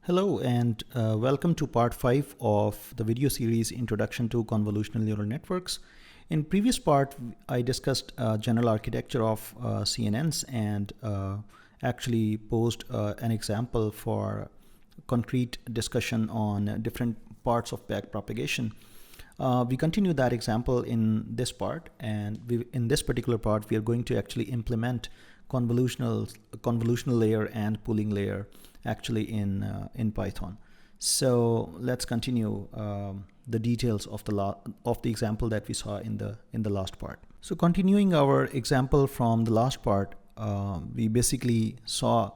Hello and welcome to part 5 of the video series Introduction to Convolutional Neural Networks. In previous part, I discussed general architecture of CNNs and actually posed an example for concrete discussion on different parts of backpropagation. We continue that example in this part, and in this particular part, we are going to actually implement convolutional layer and pooling layer actually in Python. So let's continue the details of the example that we saw in the last part. So continuing our example from the last part, we basically saw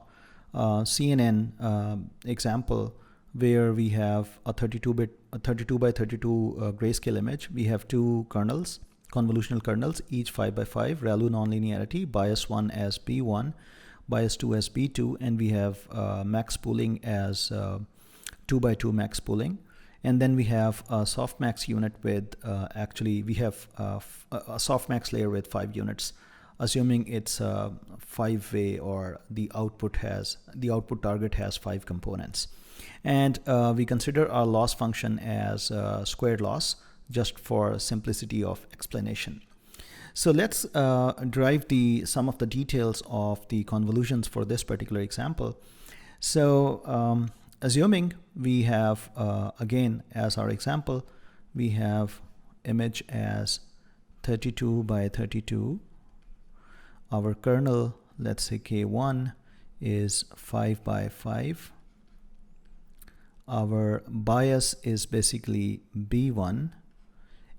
CNN example where we have a 32 by 32 grayscale image. We have two kernels, convolutional kernels, each 5 by 5, ReLU nonlinearity, bias 1 as B1, bias 2 as B2, and we have max pooling as 2 by 2 max pooling. And then we have a softmax unit with actually we have a softmax layer with 5 units, assuming it's a 5-way or the output target has 5 components. And we consider our loss function as squared loss, just for simplicity of explanation. So let's derive some of the details of the convolutions for this particular example. So assuming we have, again, as our example, we have image as 32 by 32. Our kernel, let's say K1, is 5 by 5. Our bias is basically B1,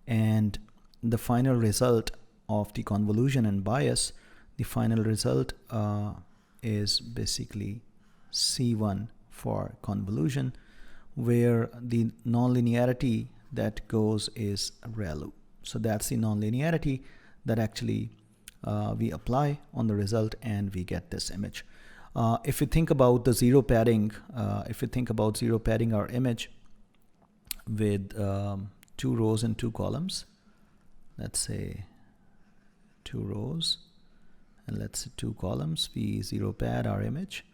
and the final result of the convolution and bias, the final result is basically C1 for convolution, where the nonlinearity that goes is ReLU. So that's the nonlinearity that actually we apply on the result, and we get this image. If you think about the zero padding, our image with 2 rows and 2 columns, let's say 2 rows and let's say 2 columns, we zero pad our image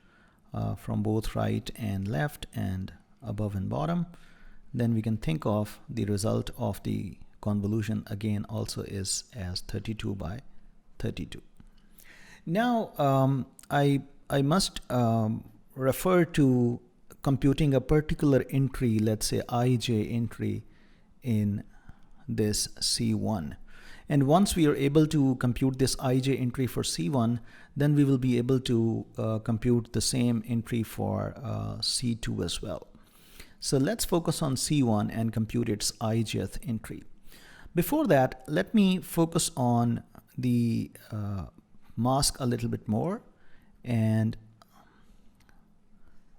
from both right and left and above and bottom, then we can think of the result of the convolution again also is as 32 by 32. Now I must refer to computing a particular entry, let's say ij entry in this C1. And once we are able to compute this ij entry for C1, then we will be able to compute the same entry for C2 as well. So let's focus on C1 and compute its ijth entry. Before that, let me focus on the mask a little bit more. And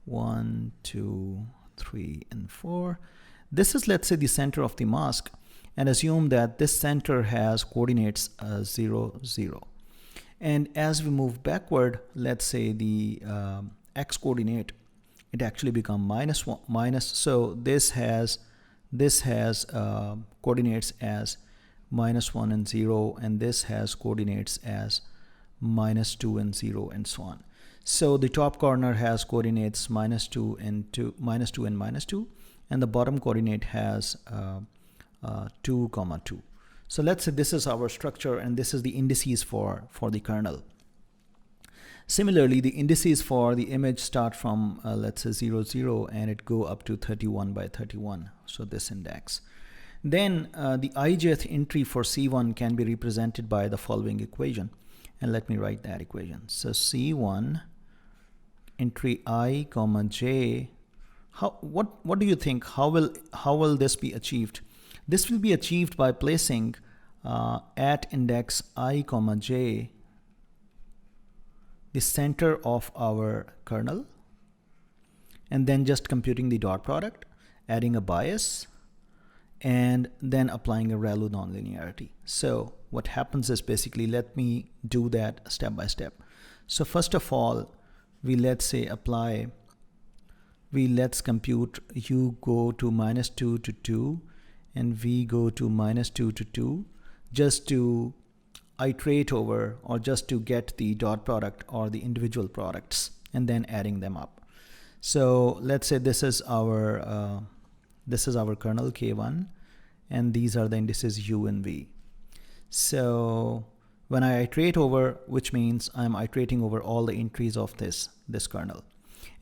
1, 2, 3, and 4. This is, let's say, the center of the mask, and assume that this center has coordinates 0, 0. And as we move backward, let's say the x coordinate, it actually become minus. So this has coordinates as -1 and 0, and this has coordinates as -2 and 0, and so on. So the top corner has coordinates -2 and -2, and the bottom coordinate has 2, 2. So let's say this is our structure, and this is the indices for the kernel. Similarly, the indices for the image start from let's say 0, 0, and it go up to 31 by 31. So this index. Then the ijth entry for C1 can be represented by the following equation. And let me write that equation. So C1 entry I, j. What do you think? How will this be achieved? This will be achieved by placing at index I, j the center of our kernel, and then just computing the dot product, adding a bias, and then applying a ReLU nonlinearity. So what happens is basically, let me do that step by step. So first of all, let's compute u go to -2 to 2, and v go to -2 to 2, just to iterate over, or just to get the dot product or the individual products, and then adding them up. So let's say this is our kernel K1, and these are the indices U and V. So when I iterate over, which means I'm iterating over all the entries of this kernel.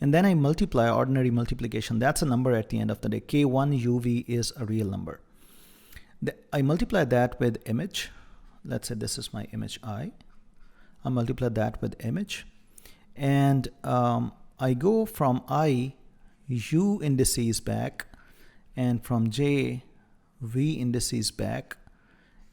And then I multiply, ordinary multiplication. That's a number at the end of the day. K1 UV is a real number. I multiply that with image. Let's say this is my image I. I multiply that with image. And I go from I, U indices back, and from J, V indices back,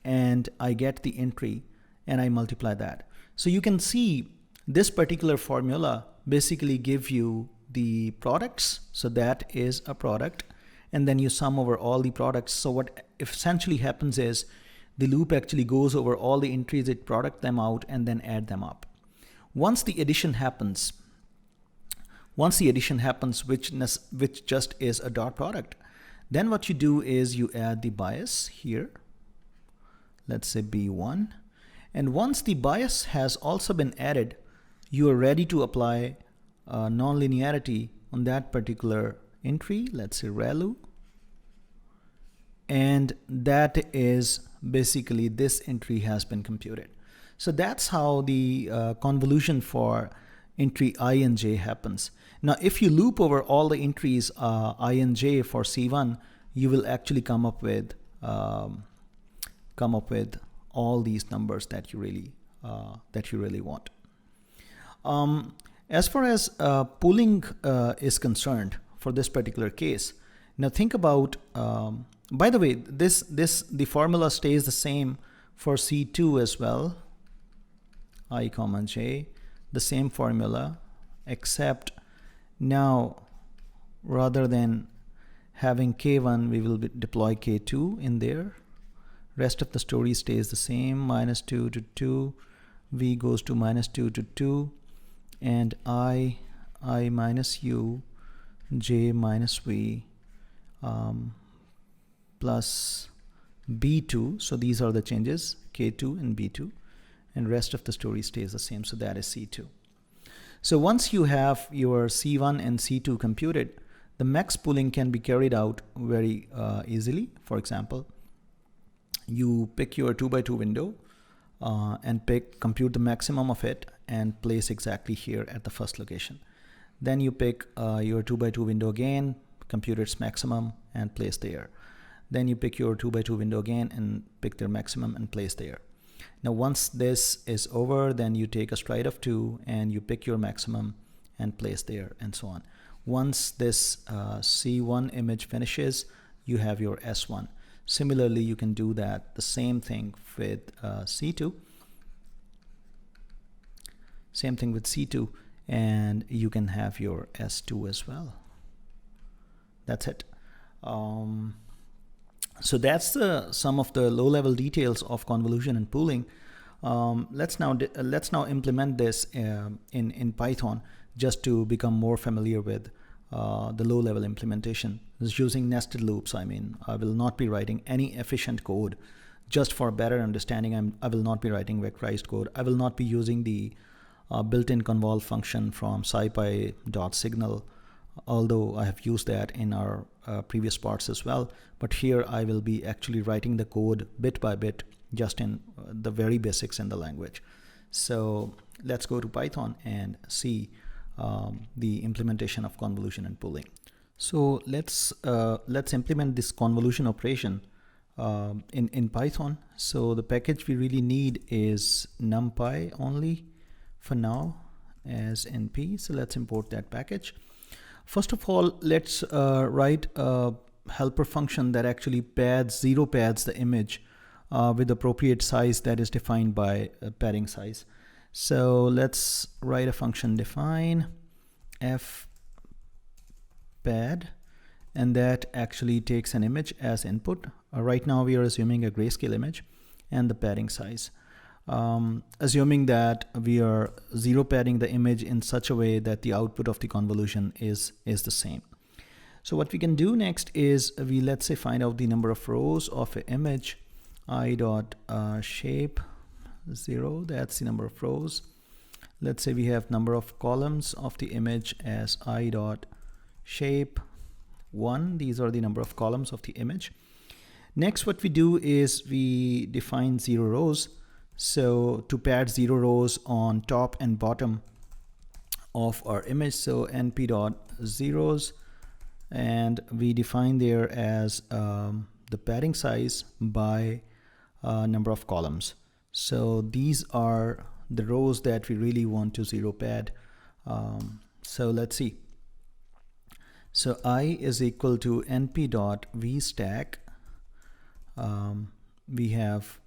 and I get the entry, and I multiply that. So you can see this particular formula basically give you the products. So that is a product, and then you sum over all the products. So what essentially happens is the loop actually goes over all the entries, it product them out, and then add them up. Once the addition happens, which just is a dot product, then what you do is you add the bias here. Let's say B1. And once the bias has also been added, you are ready to apply nonlinearity on that particular entry. Let's say ReLU. And that is basically this entry has been computed. So that's how the convolution for entry I and J happens. Now, if you loop over all the entries I and J for C1, you will actually come up with all these numbers that you really want. As far as pooling is concerned for this particular case, now think about. By the way, the formula stays the same for C2 as well. I comma J, the same formula, except now rather than having K1, we will deploy K2 in there. Rest of the story stays the same, -2 to 2, V goes to -2 to 2, and I minus U, J minus V, plus B2. So these are the changes, K2 and B2, and rest of the story stays the same. So that is C2. So once you have your C1 and C2 computed, the max pooling can be carried out very easily. For example, you pick your 2x2 window and compute the maximum of it and place exactly here at the first location. Then you pick your 2x2 window again, compute its maximum and place there. Then you pick your 2x2 window again and pick their maximum and place there. Now once this is over, then you take a stride of 2 and you pick your maximum and place there, and so on. Once this C1 image finishes, you have your S1. Similarly, you can do that, the same thing with C2. Same thing with C2, and you can have your S2 as well. That's it. So that's some of the low-level details of convolution and pooling. Let's now implement this in Python just to become more familiar with the low-level implementation. This is using nested loops. I mean, I will not be writing any efficient code. Just for better understanding, I will not be writing vectorized code. I will not be using the built-in convol function from scipy.signal, although I have used that in our previous parts as well. But here I will be actually writing the code bit by bit, just in the very basics in the language. So let's go to Python and see the implementation of convolution and pooling. So let's implement this convolution operation in Python. So the package we really need is NumPy only for now as np. So let's import that package. First of all, let's write a helper function that actually zero pads the image with appropriate size that is defined by padding size. So let's write a function define f pad, and that actually takes an image as input. Right now we are assuming a grayscale image and the padding size. Assuming that we are zero padding the image in such a way that the output of the convolution is the same. So what we can do next is let's say find out the number of rows of an image. I dot shape 0, that's the number of rows. let's say we have number of columns of the image as I dot shape 1. These are the number of columns of the image. Next, what we do is we define 0 rows. So to pad 0 rows on top and bottom of our image, so np dot zeros, and we define there as the padding size by number of columns. So these are the rows that we really want to zero pad. So let's see. So I is equal to np dot vstack. We have,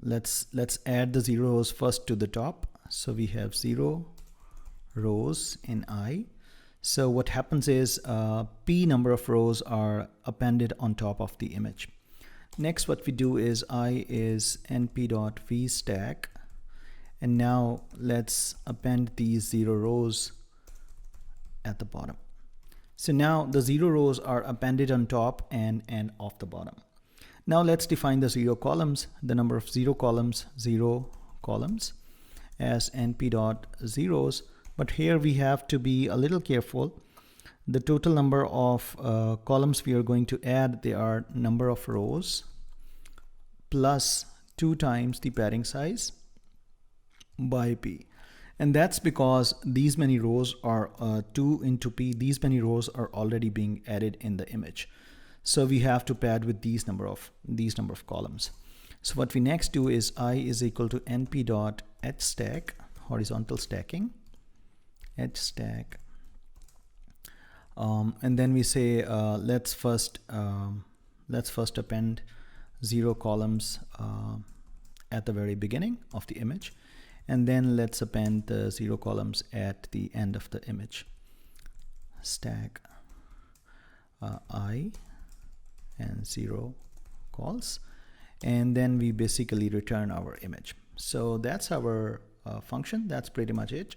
let's add the 0 rows first to the top. So we have 0 rows in I. So what happens is p number of rows are appended on top of the image. Next, what we do is I is np dot vstack, and now let's append these 0 rows at the bottom. So now the 0 rows are appended on top and off the bottom. Now let's define the 0 columns, the number of 0 columns as np dot zeros. But here we have to be a little careful. The total number of columns we are going to add, they are number of rows plus 2 times the padding size by p. And that's because these many rows are 2 into p. These many rows are already being added in the image. So we have to pad with these number of columns. So what we next do is I is equal to np dot hstack, horizontal stacking, hstack, and then we say let's first append 0 columns at the very beginning of the image, and then let's append the 0 columns at the end of the image. Stack I and 0 calls, and then we basically return our image. So that's our function. That's pretty much it.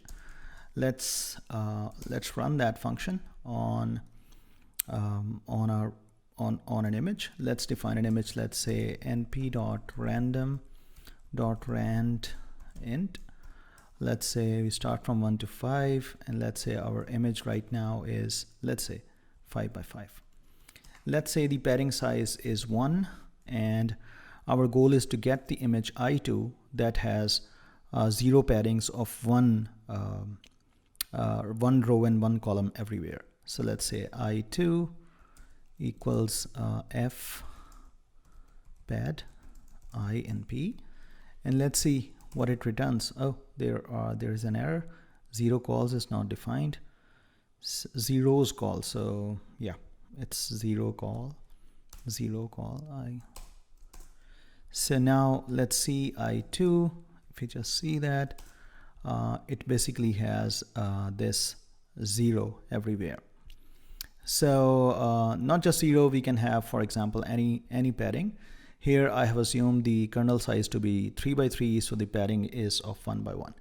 Let's run that function on an image. Let's define an image. Let's say np.random.rand int. Let's say we start from 1 to 5, and let's say our image right now is, let's say, 5 by 5. Let's say the padding size is 1, and our goal is to get the image I2 that has 0 paddings of one row and 1 column everywhere. So let's say I2 equals f pad I and p, and let's see what it returns. Oh, there is an error. 0 calls is not defined. Zeros call. So yeah, it's 0 call I. So now let's see I2. If you just see that, it basically has this 0 everywhere. So not just 0, we can have, for example, any padding. Here I have assumed the kernel size to be 3 by 3, so the padding is of 1 by 1.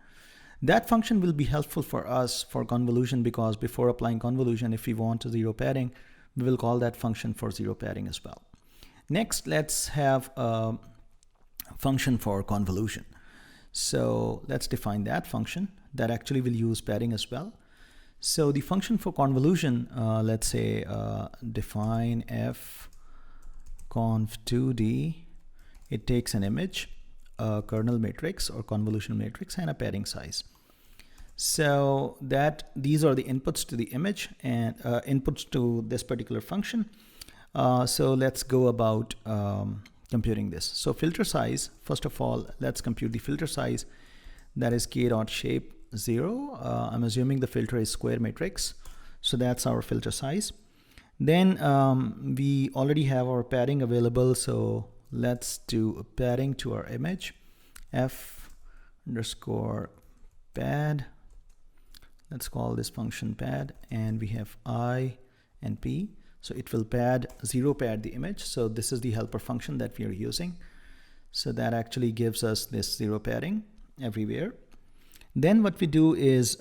That function will be helpful for us for convolution, because before applying convolution, if we want 0 padding, we will call that function for 0 padding as well. Next, let's have a function for convolution. So let's define that function that actually will use padding as well. So the function for convolution, let's say define f conv2d. It takes an image, a kernel matrix or convolution matrix, and a padding size. So that these are the inputs to the image and inputs to this particular function. So let's go about computing this. So filter size, first of all, let's compute the filter size. That is k.shape 0. I'm assuming the filter is square matrix. So that's our filter size. Then we already have our padding available. So let's do a padding to our image. F underscore pad. Let's call this function pad, and we have I and p. So it will pad 0 pad the image. So this is the helper function that we are using. So that actually gives us this 0 padding everywhere. Then what we do is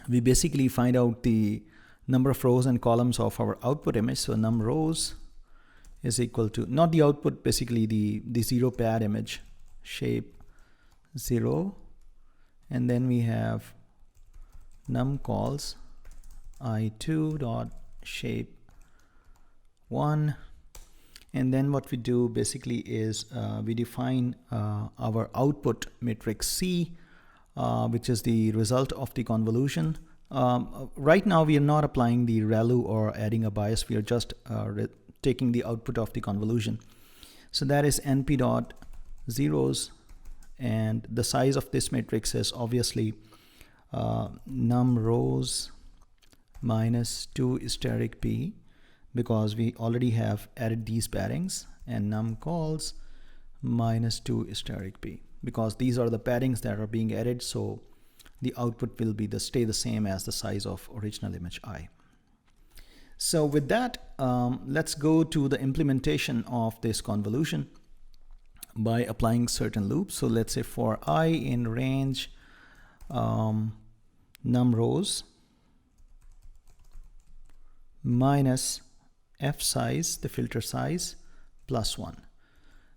we basically find out the number of rows and columns of our output image. So num rows is equal to, not the output, basically the 0 pad image, shape 0, and then we have numCalls I2 dot shape 1, and then what we do basically is we define our output matrix C, which is the result of the convolution. Right now we are not applying the ReLU or adding a bias, we are just taking the output of the convolution. So that is np dot zeros, and the size of this matrix is obviously num rows minus 2 steric p, because we already have added these paddings, and num calls minus 2 steric p, because these are the paddings that are being added, so the output will be stay the same as the size of original image I. So with that, let's go to the implementation of this convolution by applying certain loops. So let's say for I in range num rows minus f size, the filter size, plus 1.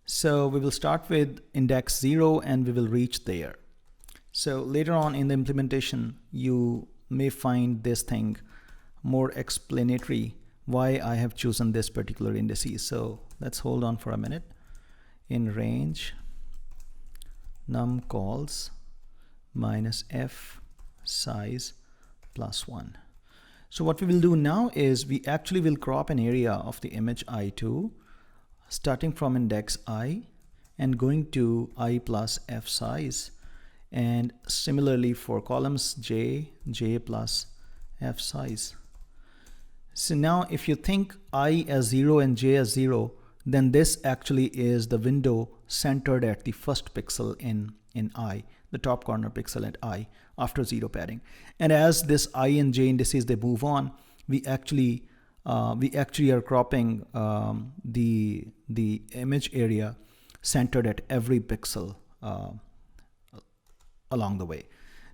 So we will start with index 0 and we will reach there. So later on in the implementation, you may find this thing more explanatory why I have chosen this particular indices. So let's hold on for a minute. In range num calls minus f size plus 1. So what we will do now is we actually will crop an area of the image I2 starting from index I and going to I plus f size, and similarly for columns j plus f size. So now if you think I as 0 and j as 0, then this actually is the window centered at the first pixel in I, the top corner pixel at I, after 0 padding. And as this I and j indices they move on, we actually are cropping the image area centered at every pixel along the way.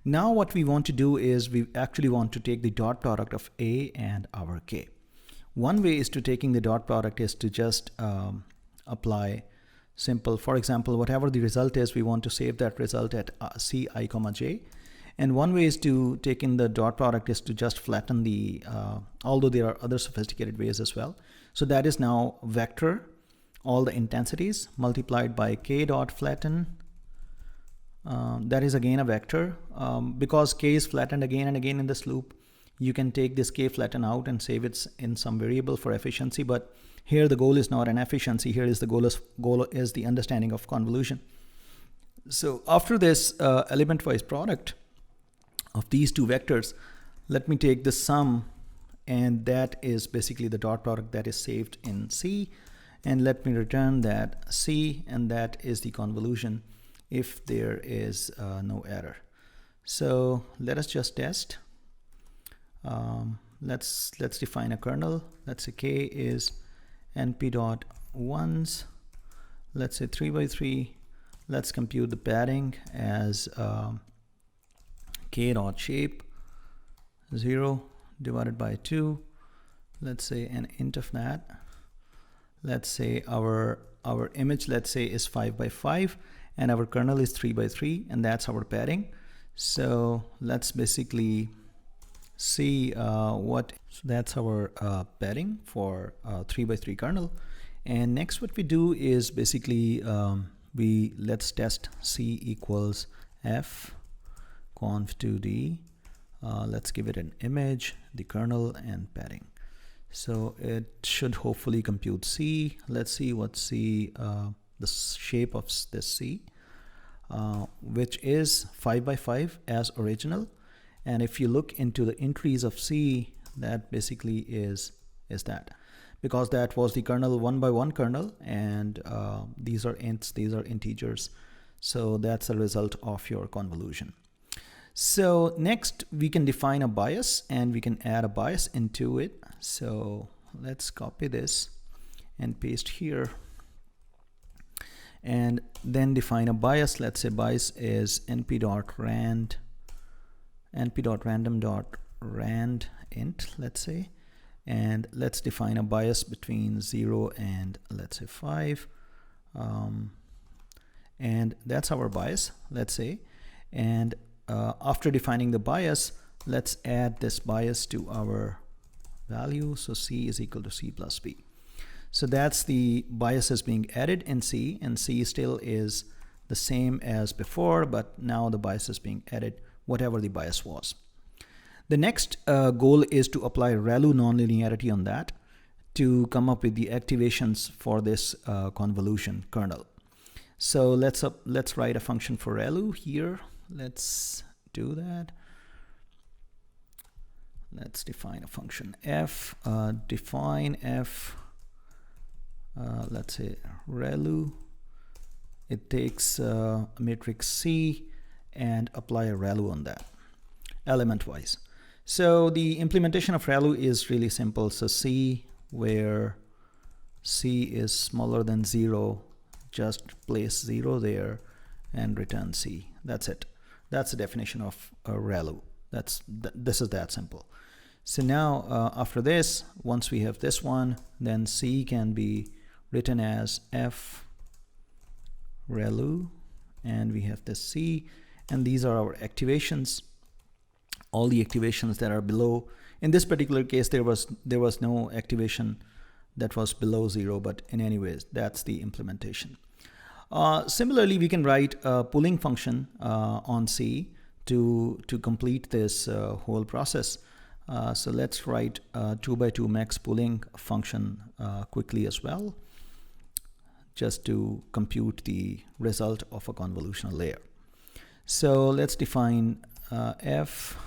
Now what we want to do is we actually want to take the dot product of A and our K. One way is to taking the dot product is to just apply simple, for example, whatever the result is, we want to save that result at C I comma j. And one way is to take in the dot product is to just flatten the, although there are other sophisticated ways as well. So that is now vector, all the intensities multiplied by k dot flatten. That is again a vector. Because k is flattened again and again in this loop, you can take this k flatten out and save it in some variable for efficiency. But here the goal is not an efficiency. Here is the goal is the understanding of convolution. So after this element-wise product of these two vectors, let me take the sum, and that is basically the dot product that is saved in C, and let me return that C, and that is the convolution if there is no error. So let us just test. Let's define a kernel. Let's say k is np dot ones. Let's say 3 by 3. Let's compute the padding as k dot shape 0 divided by 2. Let's say an int of that. Let's say our image, let's say, is 5 by 5, and our kernel is 3 by 3, and that's our padding. So let's basically see so that's our padding for 3 by 3 kernel. And next what we do is basically let's test C equals f conv2d. Let's give it an image, the kernel, and padding. So it should hopefully compute C. Let's see what C, the shape of this C, which is 5 by 5 as original. And if you look into the entries of C, that basically is that, because that was the kernel 1 by 1 kernel, and these are ints, these are integers. So that's the result of your convolution. So next we can define a bias, and we can add a bias into it. So let's copy this and paste here, and then define a bias. Let's say bias is np.rand np.random.rand int, let's say, and let's define a bias between 0 and let's say 5, and that's our bias, let's say. And after defining the bias, let's add this bias to our value. So C is equal to C plus B. So that's the bias is being added in C, and C still is the same as before, but now the bias is being added, whatever the bias was. The next goal is to apply ReLU nonlinearity on that to come up with the activations for this convolution kernel. So let's write a function for ReLU here. Let's do that. Let's define a function f, define f, let's say ReLU. It takes a matrix C and apply a ReLU on that, element wise. So the implementation of ReLU is really simple. So C, where C is smaller than 0, just place 0 there and return C. That's it. That's the definition of a ReLU. This is that simple. So now after this, once we have this one, then C can be written as F ReLU, and we have this C, and these are our activations, all the activations that are below. In this particular case, there was no activation that was below 0, but in any ways, that's the implementation. Similarly, we can write a pooling function on C to complete this whole process. So let's write a 2x2 max pooling function quickly as well, just to compute the result of a convolutional layer. So let's define f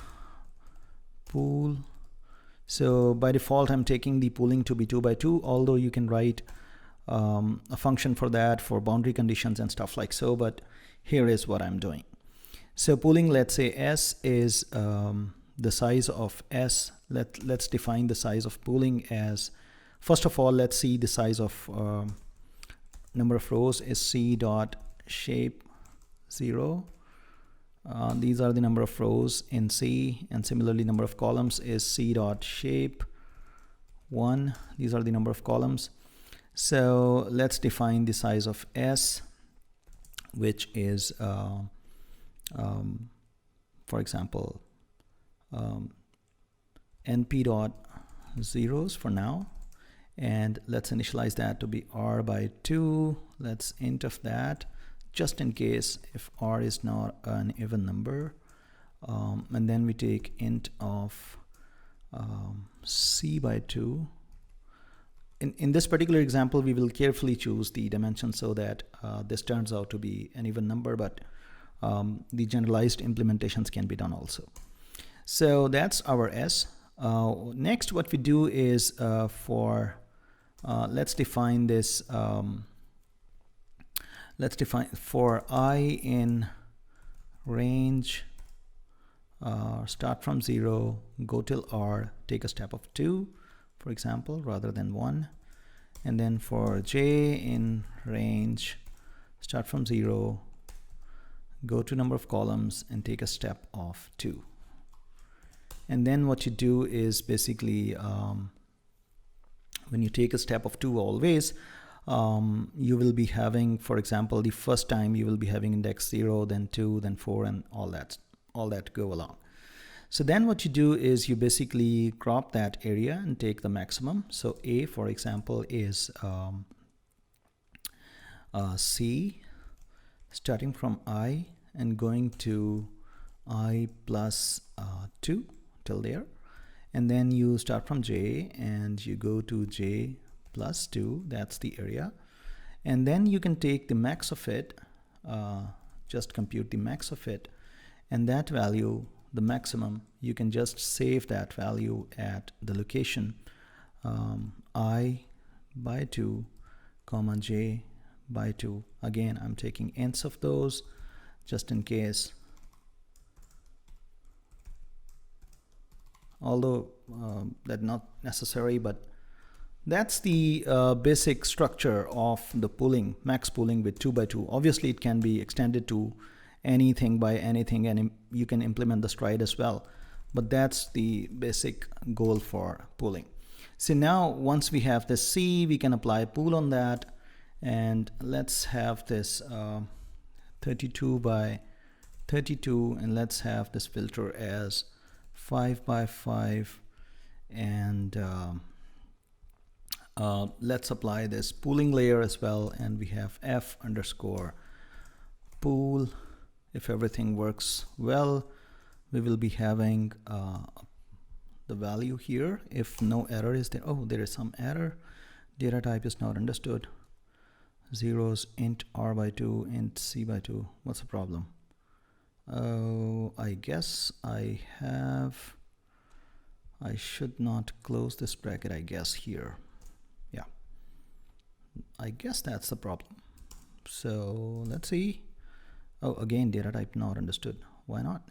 pool. So by default, I'm taking the pooling to be 2x2, although you can write a function for that for boundary conditions and stuff like so, but here is what I'm doing. So pooling, let's say S is the size of S. Let's define the size of pooling as, first of all, let's see the size of number of rows is C dot shape 0. These are the number of rows in C, and similarly number of columns is C dot shape 1. These are the number of columns. So let's define the size of S, which is for example np dot zeros for now, and let's initialize that to be r by 2. Let's int of that just in case if r is not an even number, and then we take int of c by 2. In this particular example, we will carefully choose the dimension so that this turns out to be an even number, but the generalized implementations can be done also. So that's our S. Next, what we do is let's define this. Let's define for I in range, start from 0, go till R, take a step of 2, for example, rather than 1. And then for J in range, start from 0, go to number of columns and take a step of 2. And then what you do is basically when you take a step of 2 always, you will be having, for example, the first time you will be having index 0, then 2, then 4, and all that go along. So then what you do is you basically crop that area and take the maximum. So A, for example, is C, starting from I and going to I plus 2 till there. And then you start from J and you go to J plus 2, that's the area. And then you can take the max of it, just compute the max of it, and that value, the maximum, you can just save that value at the location I by 2, comma J by 2. Again, I'm taking ints of those just in case. Although that's not necessary, but that's the basic structure of the pooling, max pooling with 2x2. Obviously, it can be extended to anything by anything, and you can implement the stride as well. But that's the basic goal for pooling. So now, once we have this C, we can apply pool on that, and let's have this 32 by 32, and let's have this filter as 5 by 5, and let's apply this pooling layer as well, and we have f underscore pool. If everything works well, we will be having the value here. If no error is there, oh, there is some error, data type is not understood, zeros, int r by 2, int c by 2. What's the problem? Oh, I guess I should not close this bracket, I guess, here. Yeah, I guess that's the problem. So let's see. Oh, again, data type not understood. Why not?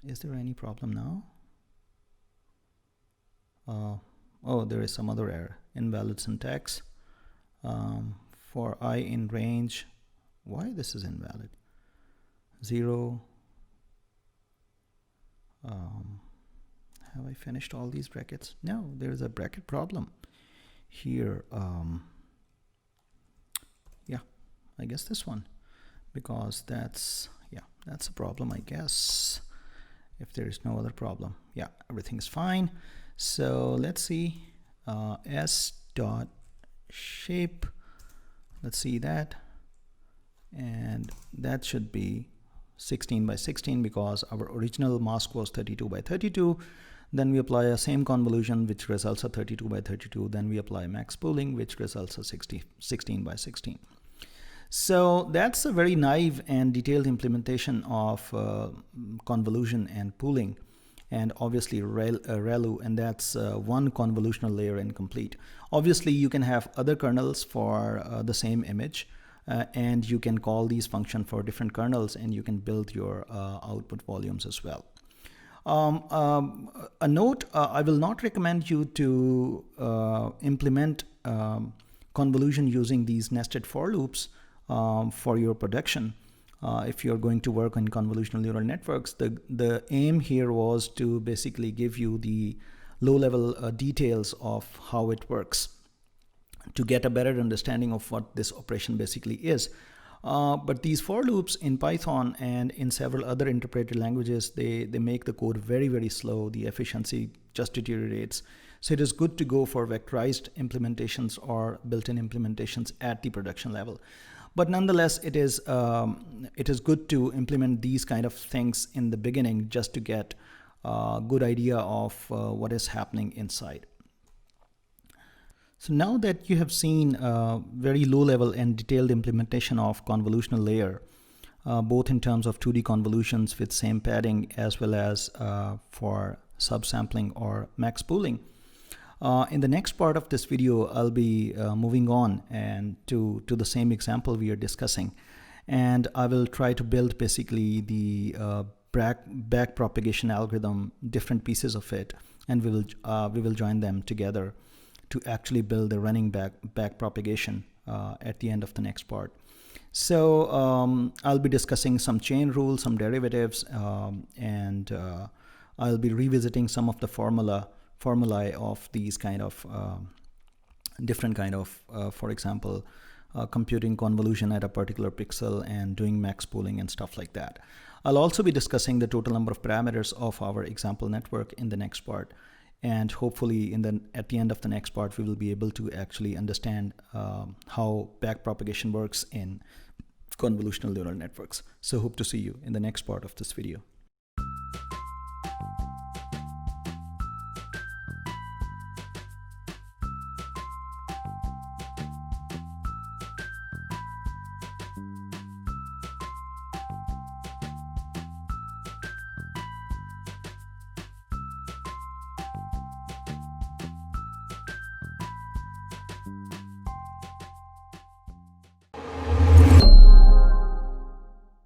Is there any problem now? Oh, there is some other error. Invalid syntax. For I in range, why this is invalid? 0. Have I finished all these brackets? No, there is a bracket problem here. Yeah, I guess this one, because that's, yeah, that's a problem, I guess, if there is no other problem. Yeah, everything is fine. So let's see, s dot shape, let's see that, and that should be 16 by 16 because our original mask was 32 by 32. Then we apply a same convolution which results a 32 by 32. Then we apply max pooling which results a 16 by 16. So that's a very naive and detailed implementation of convolution and pooling, and obviously ReLU, and that's one convolutional layer incomplete. Obviously you can have other kernels for the same image, and you can call these functions for different kernels, and you can build your output volumes as well. A note, I will not recommend you to implement convolution using these nested for loops for your production. If you're going to work on convolutional neural networks, the aim here was to basically give you the low-level details of how it works to get a better understanding of what this operation basically is. But these for loops in Python and in several other interpreted languages, they make the code very, very slow. The efficiency just deteriorates. So it is good to go for vectorized implementations or built-in implementations at the production level. But nonetheless, it is good to implement these kind of things in the beginning just to get a good idea of what is happening inside. So now that you have seen very low level and detailed implementation of convolutional layer, both in terms of 2D convolutions with same padding as well as for subsampling or max pooling, in the next part of this video, I'll be moving on and to the same example we are discussing. And I will try to build basically the back propagation algorithm, different pieces of it, and we will join them together to actually build the running back propagation at the end of the next part. So I'll be discussing some chain rules, some derivatives, and I'll be revisiting some of the formulae of these kind of different kind of, for example, computing convolution at a particular pixel and doing max pooling and stuff like that. I'll also be discussing the total number of parameters of our example network in the next part. And hopefully at the end of the next part, we will be able to actually understand how backpropagation works in convolutional neural networks. So hope to see you in the next part of this video.